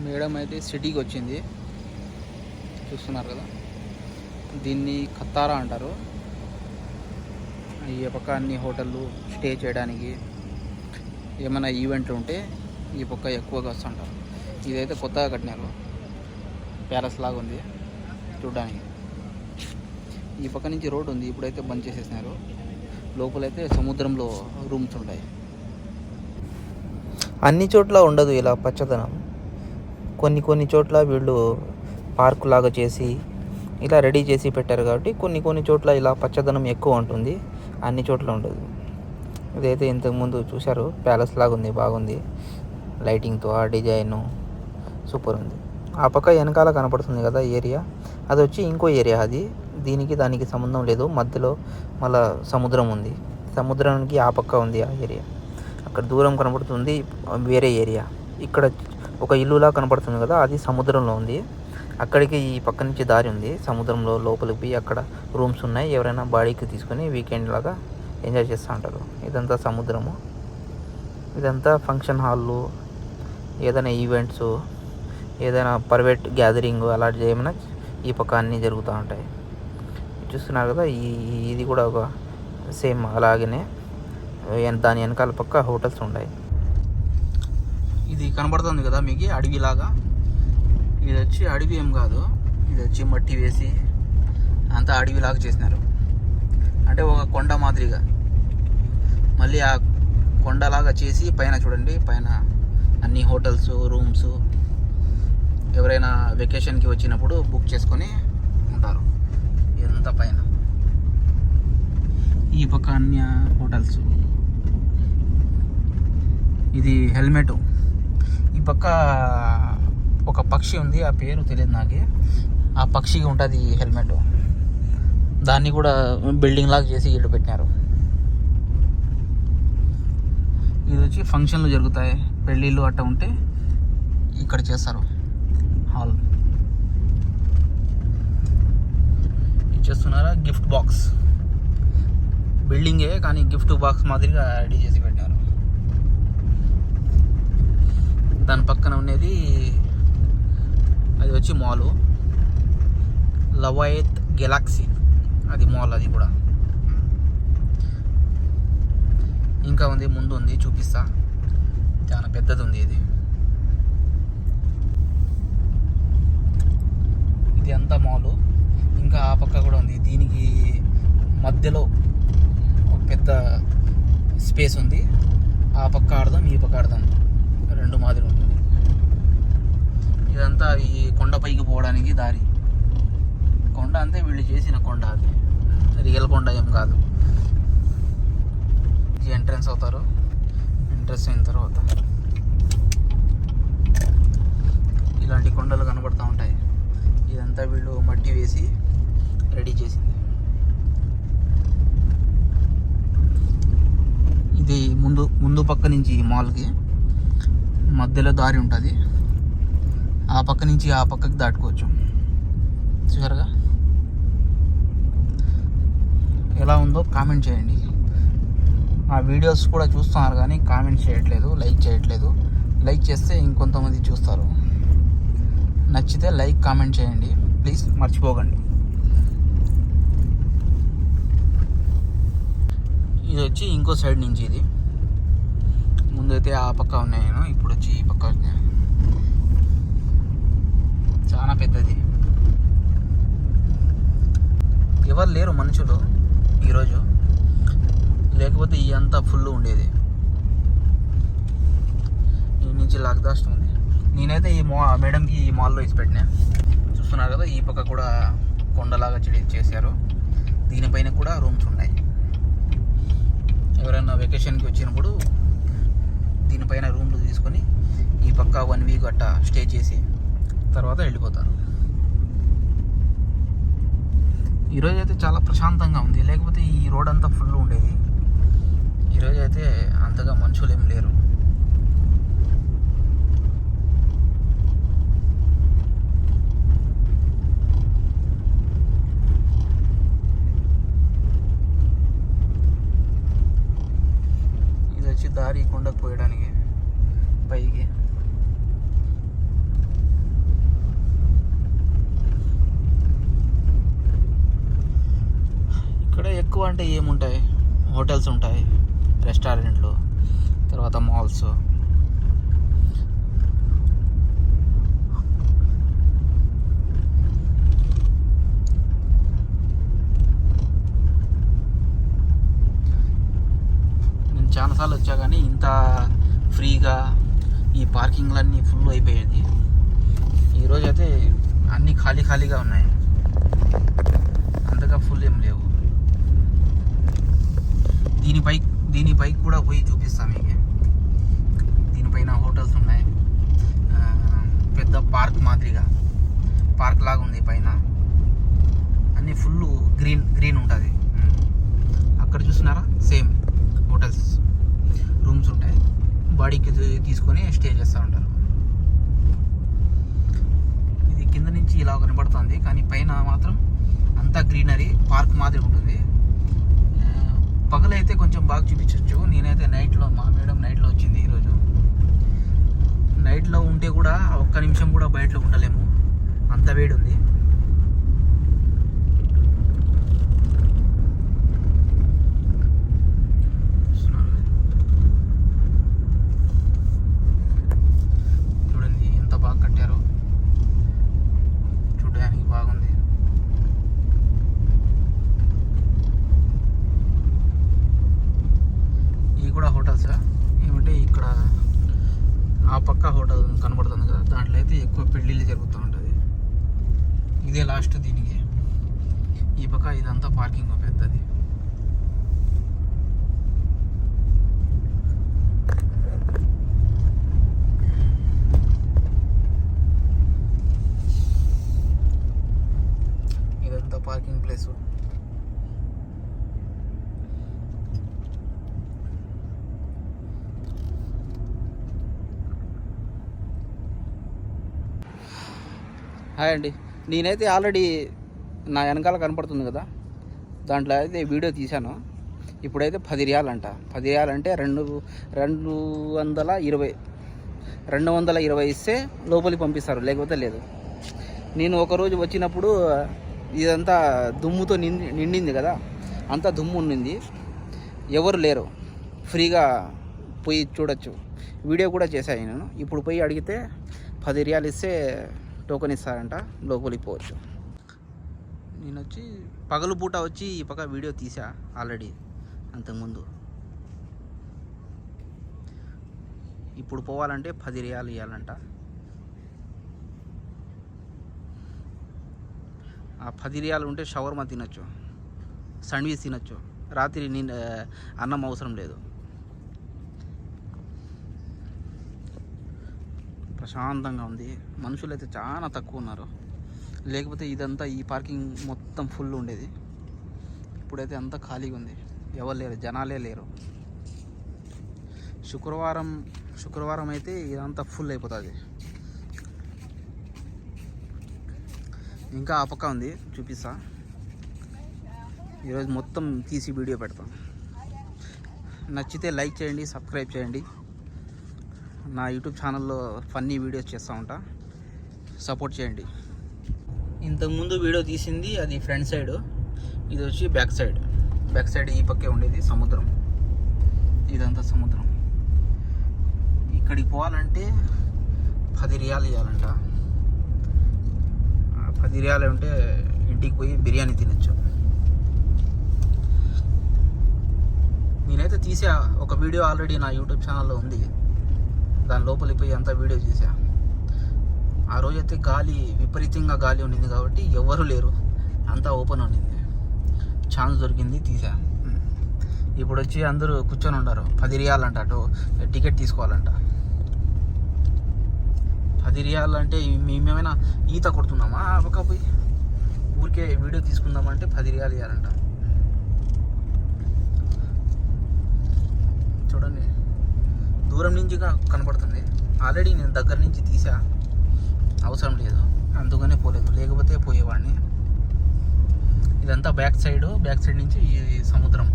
Madam అయితే సిటీకి వచ్చింది, చూస్తున్నారు కదా. దీన్ని ఖతారా అంటారు. ఈ పక్క అన్ని హోటళ్ళు స్టే చేయడానికి ఏమైనా ఈవెంట్లు ఉంటే ఈ పక్క ఎక్కువగా వస్తుంటారు. ఇదైతే కొత్తగా కట్టినారు, ప్యాలెస్ లాగా ఉంది చూడడానికి. ఈ పక్క నుంచి రోడ్ ఉంది, ఇప్పుడైతే బంద్ చేసేసినారు. లోపలైతే సముద్రంలో రూమ్స్ ఉంటాయి. అన్ని చోట్ల ఉండదు ఇలా పచ్చదనం. కొన్ని చోట్ల వీళ్ళు పార్కు లాగా చేసి ఇలా రెడీ చేసి పెట్టారు కాబట్టి కొన్ని చోట్ల ఇలా పచ్చదనం ఎక్కువ ఉంటుంది, అన్ని చోట్ల ఉండదు. ఇదైతే ఇంతకుముందు చూశారు, ప్యాలెస్ లాగా ఉంది, బాగుంది. లైటింగ్తో ఆ డిజైన్ సూపర్ ఉంది. ఆ పక్క వెనకాల కనపడుతుంది కదా ఏరియా, అది వచ్చి ఇంకో ఏరియా. అది దానికి సంబంధం లేదు. మధ్యలో మళ్ళీ సముద్రం ఉంది, సముద్రానికి ఆ పక్క ఉంది ఆ ఏరియా. అక్కడ దూరం కనపడుతుంది వేరే ఏరియా. ఇక్కడ ఒక ఇల్లులా కనపడుతుంది కదా, అది సముద్రంలో ఉంది. అక్కడికి ఈ పక్క నుంచి దారి ఉంది, సముద్రంలో లోపలికి పోయి అక్కడ రూమ్స్ ఉన్నాయి. ఎవరైనా బాడీకి తీసుకొని వీకెండ్ లాగా ఎంజాయ్ చేస్తూ ఉంటారు. ఇదంతా సముద్రము, ఇదంతా ఫంక్షన్ హాళ్ళు, ఏదైనా ఈవెంట్స్, ఏదైనా ప్రైవేట్ గ్యాదరింగ్ అలాంటివి ఏమైనా ఈ పక్క అన్నీ జరుగుతూ ఉంటాయి. చూస్తున్నారు కదా, ఇది కూడా ఒక సేమ్ అలాగనే దాని వెనకాల పక్క హోటల్స్ ఉన్నాయి. ఇది కనబడుతుంది కదా మీకు అడవిలాగా, ఇది వచ్చి అడవి ఏం కాదు, ఇది వచ్చి మట్టి వేసి అంతా అడవిలాగా చేసినారు. అంటే ఒక కొండ మాదిరిగా మళ్ళీ ఆ కొండలాగా చేసి పైన చూడండి, పైన అన్ని హోటల్స్, రూమ్స్ ఎవరైనా వెకేషన్కి వచ్చినప్పుడు బుక్ చేసుకొని ఉంటారు. ఇదంతా పైన, ఈ పక్క అన్ని హోటల్స్. ఇది హెల్మెట్. ఈ పక్క ఒక పక్షి ఉంది, ఆ పేరు తెలియదు నాకు. ఆ పక్షికి ఉంటుంది హెల్మెట్. దాన్ని కూడా బిల్డింగ్ లాగా చేసి ఇల్లు పెట్టినారు. ఇది వచ్చి ఫంక్షన్లు జరుగుతాయి, పెళ్ళిళ్ళు అట్ట ఉంటే ఇక్కడ చేస్తారు హాల్. ఇది చేస్తున్నారా గిఫ్ట్ బాక్స్, బిల్డింగే కానీ గిఫ్ట్ బాక్స్ మాదిరిగా రెడీ చేసి పెట్టారు. దాని పక్కన ఉన్నది అది వచ్చి మాలు, లవాయత్ గెలాక్సీ, అది మాల్. అది కూడా ఇంకా ఉంది, ముందు ఉంది, చూపిస్తా. చాలా పెద్దది ఉంది ఇది. ఇది అంతా మాలు. ఇంకా ఆ పక్క కూడా ఉంది, దీనికి మధ్యలో ఒక పెద్ద స్పేస్ ఉంది. ఆ పక్క ఆడదాం, ఈ పక్క ఆడదాం, రెండు మాదిరి ఉంటుంది. ఇదంతా ఈ కొండపైకి పోవడానికి దారి. కొండ అంతే వీళ్ళు చేసిన కొండ, అది రియల్ కొండ ఏం కాదు. ఎంట్రన్స్ అవుతారు, ఎంట్రన్స్ అయిన తర్వాత ఇలాంటి కొండలు కనబడుతూ ఉంటాయి. ఇదంతా వీళ్ళు మట్టి వేసి రెడీ చేసింది. ఇది ముందు పక్క నుంచి మాల్కి మధ్యలో దారి ఉంటుంది. ఆ పక్క నుంచి ఆ పక్కకి దాటుకోవచ్చు. చూసారుగా ఎలా ఉందో కామెంట్ చేయండి. ఆ వీడియోస్ కూడా చూస్తున్నారు కానీ కామెంట్ చేయట్లేదు, లైక్ చేయట్లేదు. లైక్ చేస్తే ఇంకొంతమంది చూస్తారు. నచ్చితే లైక్, కామెంట్ చేయండి ప్లీజ్, మర్చిపోకండి. ఇది వచ్చి ఇంకో సైడ్ నుంచి, ఇది ముందైతే ఆ పక్క ఉన్నాయి, ఇప్పుడు వచ్చి ఈ పక్క వచ్చాను. చాలా పెద్దది. ఎవరు లేరు మనుషులు ఈరోజు, లేకపోతే ఈ అంతా ఫుల్ ఉండేది. ఈ నుంచి లాక్దాస్ట్ ఉంది. నేనైతే ఈ మేడంకి ఈ మాల్లో ఇచ్చి పెట్టినా. చూస్తున్నారు కదా, ఈ పక్క కూడా కొండలాగా చేశారు. దీనిపైన కూడా రూమ్స్ ఉన్నాయి. ఎవరైనా వెకేషన్కి వచ్చినప్పుడు దీనిపైన రూమ్లు తీసుకొని ఈ పక్క 1 వీక్ అట్టా స్టే చేసి తర్వాత వెళ్ళిపోతారు. ఈరోజు అయితే చాలా ప్రశాంతంగా ఉంది, లేకపోతే ఈ రోడ్ అంతా ఫుల్ ఉండేది. ఈరోజు అయితే అంతగా మనుషులు ఏం లేరు. ఇది వచ్చి దారి కొండకు పోయడానికి పైకి. ఎక్కువ అంటే ఏముంటాయి, హోటల్స్ ఉంటాయి, రెస్టారెంట్లు, తర్వాత మాల్స్. నేను చాలాసార్లు వచ్చా కానీ ఇంత ఫ్రీగా ఈ పార్కింగ్లన్నీ ఫుల్ అయిపోయేది. ఈరోజు అయితే అన్నీ ఖాళీగా ఉన్నాయి, అంతగా ఫుల్ ఏం లేవు. దీనిపై కూడా పోయి చూపిస్తాం మీకు. దీనిపైన హోటల్స్ ఉన్నాయి, పెద్ద పార్క్ లాగా ఉంది పైన, అన్నీ ఫుల్ గ్రీన్ ఉంటుంది. అక్కడ చూస్తున్నారా, సేమ్ హోటల్స్, రూమ్స్ ఉంటాయి, బాడీకి తీసుకొని స్టే చేస్తూ ఉంటారు. ఇది కింద నుంచి ఇలా కనబడుతుంది, కానీ పైన మాత్రం అంతా గ్రీనరీ, పార్క్ మాదిరి ఉంటుంది. పగలైతే కొంచెం బాగా చూపించవచ్చు. నేనైతే నైట్లో, మా మేడం నైట్లో వచ్చింది ఈరోజు. నైట్లో ఉంటే కూడా ఒక్క నిమిషం కూడా బయటలో ఉండలేము, అంత వేడి ఉంది. చూడండి ఎంత బాగా కట్టారో, చూడడానికి బాగుంది. కూడా హోటల్స్ ఏమంటే ఇక్కడ ఆ పక్క హోటల్ కనబడుతుంది కదా, దాంట్లో అయితే ఎక్కువ పెళ్ళిళ్ళు జరుగుతూ ఉంటుంది. ఇదే లాస్ట్ దీనికి. ఈ పక్క ఇదంతా పార్కింగ్ పెద్దది. ఇదంతా పార్కింగ్ ప్లేసు. హాయ్ అండి, నేనైతే ఆల్రెడీ నా వెనకాల కనపడుతుంది కదా, దాంట్లో అయితే వీడియో తీశాను. ఇప్పుడైతే 10 రియాల్ అంట. 10 రియాల్ అంటే 220 ఇస్తే లోపలికి పంపిస్తారు, లేకపోతే లేదు. నేను ఒకరోజు వచ్చినప్పుడు ఇదంతా దుమ్ముతో నిండింది కదా, అంతా దుమ్ము ఉండింది, ఎవరు లేరు, ఫ్రీగా పోయి చూడొచ్చు. వీడియో కూడా చేశాను నేను. ఇప్పుడు పోయి అడిగితే 10 రియాల్ ఇస్తే టోకెన్ ఇస్తారంట, లోపలికి పోవచ్చు. నేను వచ్చి పగలు పూట వచ్చి ఈ పక్క వీడియో తీసా ఆల్రెడీ అంతకుముందు. ఇప్పుడు పోవాలంటే 10 రియాలు ఇవ్వాలంట. ఆ 10 రియాలు ఉంటే షవర్మా తినొచ్చు, శాండ్విచ్ తినొచ్చు, రాత్రి అన్నం అవసరం లేదు. ప్రశాంతంగా ఉంది. మనుషులు అయితే చాలా తక్కువ ఉన్నారు, లేకపోతే ఇదంతా ఈ పార్కింగ్ మొత్తం ఫుల్ ఉండేది. ఇప్పుడైతే అంతా ఖాళీగా ఉంది, ఎవరు లేరు, జనాలే లేరు. శుక్రవారం అయితే ఇదంతా ఫుల్ అయిపోతుంది. ఇంకా ఆ పక్క ఉంది, చూపిస్తా. ఈరోజు మొత్తం తీసి వీడియో పెడతాం. నచ్చితే లైక్ చేయండి, సబ్స్క్రైబ్ చేయండి. నా యూట్యూబ్ ఛానల్లో ఫన్నీ వీడియోస్ చేస్తూ ఉంటా, సపోర్ట్ చేయండి. ఇంతకుముందు వీడియో తీసింది అది ఫ్రంట్ సైడ్, ఇది వచ్చి బ్యాక్ సైడ్ ఈ పక్కే ఉండేది సముద్రం. ఇదంతా సముద్రం. ఇక్కడికి పోవాలంటే 10 రియాలు ఇవ్వాలంట. 10 రియాలు ఉంటే ఇంటికి పోయి బిర్యానీ తినచ్చు. నేనైతే తీసా ఒక వీడియో, ఆల్రెడీ నా యూట్యూబ్ ఛానల్లో ఉంది. దాని లోపలికి పోయి అంతా వీడియో చేశా. ఆ రోజైతే విపరీతంగా గాలి ఉండింది కాబట్టి ఎవరు లేరు, అంతా ఓపెన్ ఉండింది. ఛాన్స్ దొరికింది, తీసా. ఇప్పుడు వచ్చి అందరూ కూర్చొని ఉన్నారు. 10 రియాలంట టికెట్ తీసుకోవాలంట. 10 రియాలు అంటే మేమేమైనా ఈత కొడుతున్నామా? ఒక పోయి ఊరికే వీడియో తీసుకుందామంటే 10 రియాలు ఇవ్వాలంట. చూడండి, దూరం నుంచి కనపడుతుంది. ఆల్రెడీ నేను దగ్గర నుంచి తీసా, అవసరం లేదు, అందుకనే పోలేదు, లేకపోతే పోయేవాడిని. ఇదంతా బ్యాక్ సైడ్ నుంచి ఈ సముద్రం.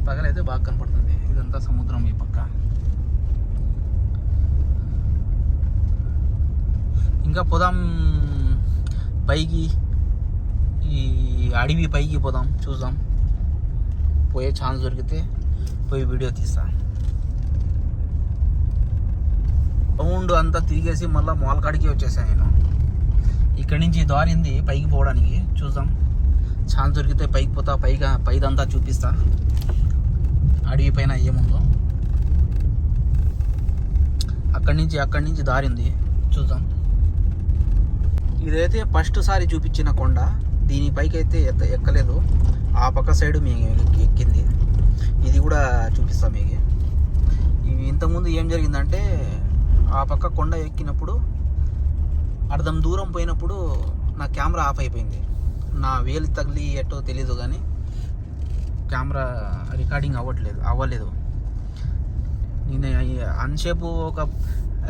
పగలైతే బాగా కనపడుతుంది. ఇదంతా సముద్రం ఈ పక్క. ఇంకా పోదాం పైకి, ఈ అడవి పైకి పోదాం, చూద్దాం. పోయే ఛాన్స్ దొరికితే పోయి వీడియో తీస్తా. రౌండ్ అంతా తిరిగేసి మళ్ళీ మాల్ కాడికి వచ్చేసాను నేను. ఇక్కడి నుంచి దారి ఉంది పైకి పోవడానికి, చూద్దాం ఛాన్స్ దొరికితే పైకి పోతా, పైదంతా చూపిస్తా అడవి పైన ఏముందో. అక్కడి నుంచి దారి ఉంది, చూద్దాం. ఇదైతే ఫస్ట్ సారి చూపించిన కొండ, దీని పైకి అయితే ఎక్కలేదు. ఆ పక్క సైడ్ మీకు ఎక్కింది, ఇది కూడా చూపిస్తాం మీకు. ఇంతకుముందు ఏం జరిగిందంటే ఆ పక్క కొండ ఎక్కినప్పుడు అర్ధం దూరం పోయినప్పుడు నా కెమెరా ఆఫ్ అయిపోయింది. నా వేలు తగిలి ఎట్టో తెలీదు కానీ కెమెరా రికార్డింగ్ అవ్వలేదు. నేను అంతసేపు ఒక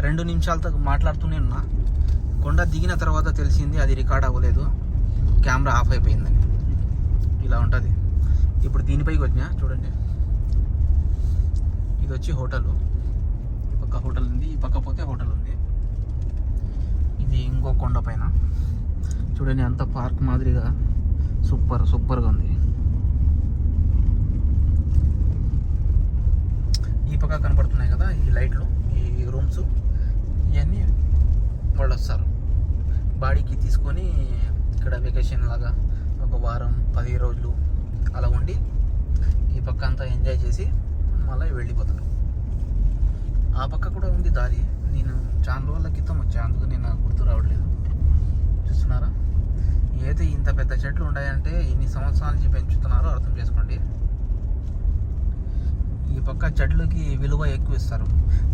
2 నిమిషాలతో మాట్లాడుతూనే ఉన్నా. కొండ దిగిన తర్వాత తెలిసింది అది రికార్డ్ అవ్వలేదు, కెమెరా ఆఫ్ అయిపోయిందని. ఇలా ఉంటుంది. ఇప్పుడు దీనిపైకి వచ్చినా చూడండి, ఇది వచ్చి హోటల్. ఈ పక్క హోటల్ ఉంది, ఈ పక్క పోతే హోటల్ ఉంది. ఇది ఇంకో కొండ పైన చూడండి, అంత పార్క్ మాదిరిగా సూపర్గా ఉంది. ఈ పక్క కనపడుతున్నాయి కదా ఈ లైట్లు, ఈ రూమ్స్, ఇవన్నీ వాళ్ళు వస్తారు బాడీకి తీసుకొని ఇక్కడ వెకేషన్ లాగా ఒక వారం 10 రోజులు అలా ఉండి ఈ పక్క అంతా ఎంజాయ్ చేసి మళ్ళీ వెళ్ళిపోతారు. ఆ పక్క కూడా ఉంది దారి, నేను చాలా రోజుల క్రితం వచ్చా, అందుకు నాకు గుర్తు రావట్లేదు. చూస్తున్నారా, ఏదైతే ఇంత పెద్ద చెట్లు ఉన్నాయంటే ఎన్ని సంవత్సరాల నుంచి పెంచుతున్నారో అర్థం చేసుకోండి. ఈ పక్క చెట్లకి విలువ ఎక్కువ ఇస్తారు.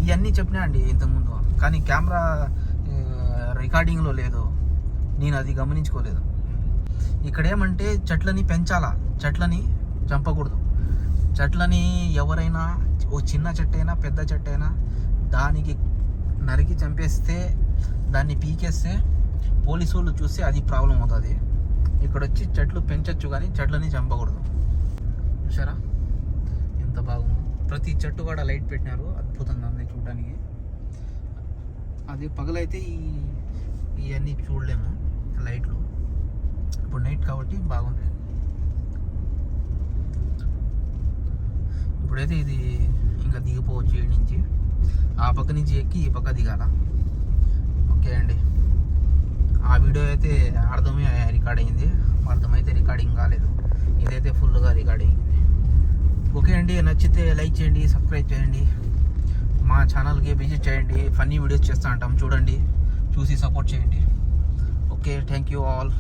ఇవన్నీ చెప్పినా అండి ఇంతకుముందు, కానీ కెమెరా రికార్డింగ్లో లేదు, నేను అది గమనించుకోలేదు. ఇక్కడ ఏమంటే చెట్లని పెంచాలా, చెట్లని చంపకూడదు. చెట్లని ఎవరైనా ఓ చిన్న చెట్టైనా పెద్ద చెట్టైనా దానికి నరికి చంపేస్తే, దాన్ని పీకేస్తే పోలీసు వాళ్ళు చూస్తే అది ప్రాబ్లం అవుతుంది. ఇక్కడ వచ్చి చెట్లు పెంచచ్చు కానీ చెట్లని చంపకూడదు. చూసారా ఎంత బాగుందో, ప్రతి చెట్టు కూడా లైట్ పెట్టినారు, అద్భుతంగా ఉంది చూడడానికి. అదే పగలైతే ఇవన్నీ చూడలేము లైట్లు, ఇప్పుడు నైట్ కాబట్టి బాగుంది. ఇప్పుడైతే ఇది ఇంకా దిగిపోవచ్చు ఈ నుంచి, ఆ పక్క నుంచి ఎక్కి ఈ పక్క దిగాల. ఓకే అండి, ఆ వీడియో అయితే అర్థమే రికార్డ్ అయింది, అర్థమైతే రికార్డింగ్ కాలేదు, ఇదైతే ఫుల్గా రికార్డ్ అయింది. ఓకే అండి, నచ్చితే లైక్ చేయండి, సబ్స్క్రైబ్ చేయండి, మా ఛానల్కి విజిట్ చేయండి. ఫన్నీ వీడియోస్ చేస్తూ ఉంటాం, చూడండి, చూసి సపోర్ట్ చేయండి. Okay, thank you all.